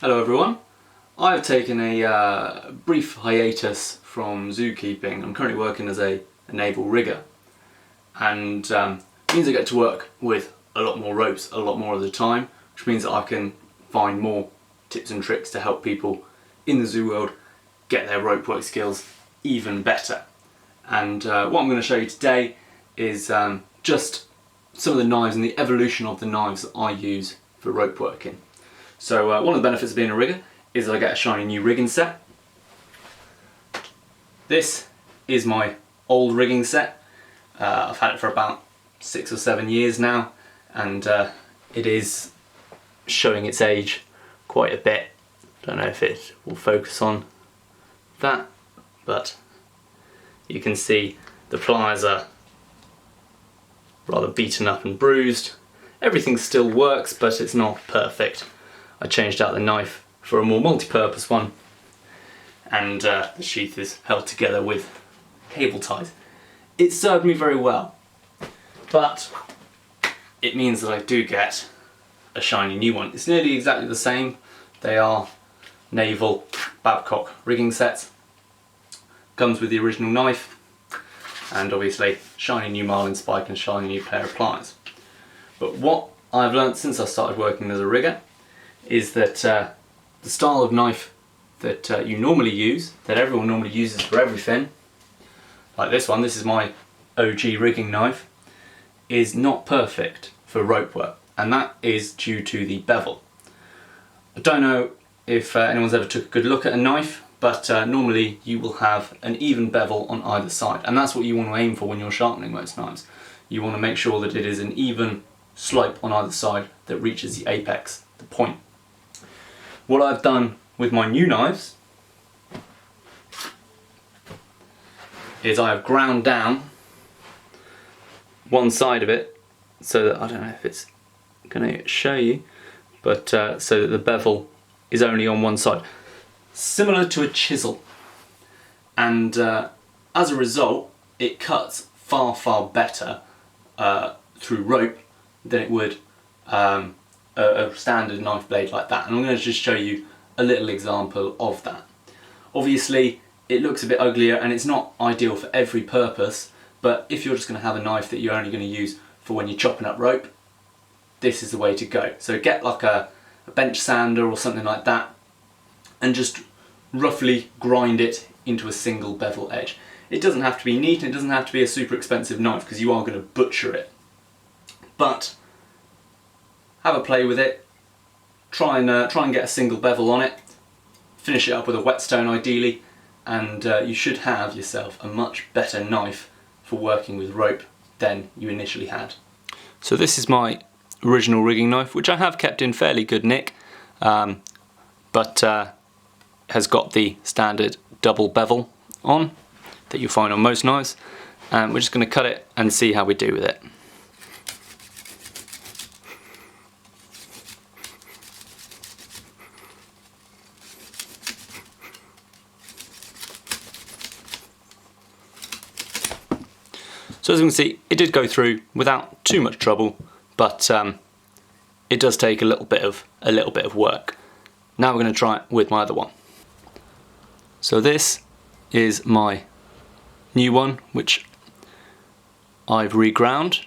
Hello everyone. I've taken a brief hiatus from zookeeping. I'm currently working as a naval rigger, and it means I get to work with a lot more ropes a lot more of the time, which means that I can find more tips and tricks to help people in the zoo world get their rope work skills even better. And what I'm going to show you today is just some of the knives and the evolution of the knives that I use for rope working. So one of the benefits of being a rigger is that I get a shiny new rigging set. This is my old rigging set. I've had it for about 6 or 7 years now, and it is showing its age quite a bit. Don't know if it will focus on that, but you can see the pliers are rather beaten up and bruised. Everything still works, but it's not perfect. I changed out the knife for a more multi-purpose one, and the sheath is held together with cable ties. It served me very well, but it means that I do get a shiny new one. It's nearly exactly the same. They are naval Babcock rigging sets. Comes with the original knife, and obviously shiny new marlin spike and shiny new pair of pliers. But what I've learnt since I started working as a rigger is that the style of knife that you normally use, that everyone normally uses for everything, like this one, this is my OG rigging knife, is not perfect for rope work, and that is due to the bevel. I don't know if anyone's ever took a good look at a knife, but normally you will have an even bevel on either side, and that's what you want to aim for when you're sharpening most knives. You want to make sure that it is an even slope on either side that reaches the apex, the point. What I've done with my new knives is I have ground down one side of it so that, I don't know if it's going to show you, but so that the bevel is only on one side, similar to a chisel, and as a result it cuts far better through rope than it would a standard knife blade like that. And I'm going to just show you a little example of that. Obviously it looks a bit uglier and it's not ideal for every purpose, but if you're just going to have a knife that you're only going to use for when you're chopping up rope, this is the way to go. So get like a bench sander or something like that and just roughly grind it into a single bevel edge. It doesn't have to be neat, and it doesn't have to be a super expensive knife because you are going to butcher it. But have a play with it, try and get a single bevel on it, finish it up with a whetstone ideally, and you should have yourself a much better knife for working with rope than you initially had. So this is my original rigging knife, which I have kept in fairly good nick, but has got the standard double bevel on that you find on most knives, and we're just going to cut it and see how we do with it. So as you can see, it did go through without too much trouble, but it does take a little bit of work. Now we're going to try it with my other one. So this is my new one, which I've reground,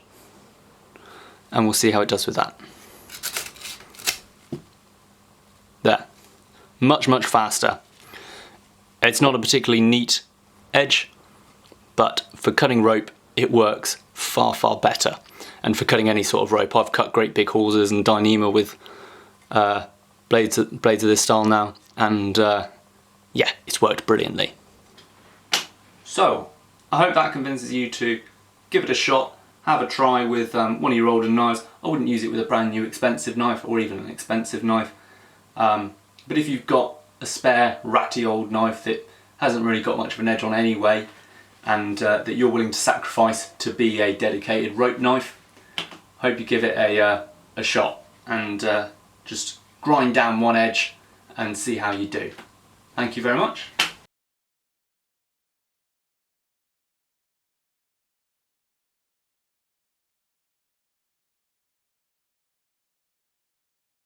and we'll see how it does with that. There, much faster. It's not a particularly neat edge, but for cutting rope it works far better. And for cutting any sort of rope, I've cut great big hawsers and Dyneema with blades of this style now, and yeah, it's worked brilliantly. So I hope that convinces you to give it a shot, have a try with one of your older knives. I wouldn't use it with a brand new expensive knife or even an expensive knife, but if you've got a spare ratty old knife that hasn't really got much of an edge on anyway, and that you're willing to sacrifice to be a dedicated rope knife, hope you give it a shot and just grind down one edge and see how you do. Thank you very much.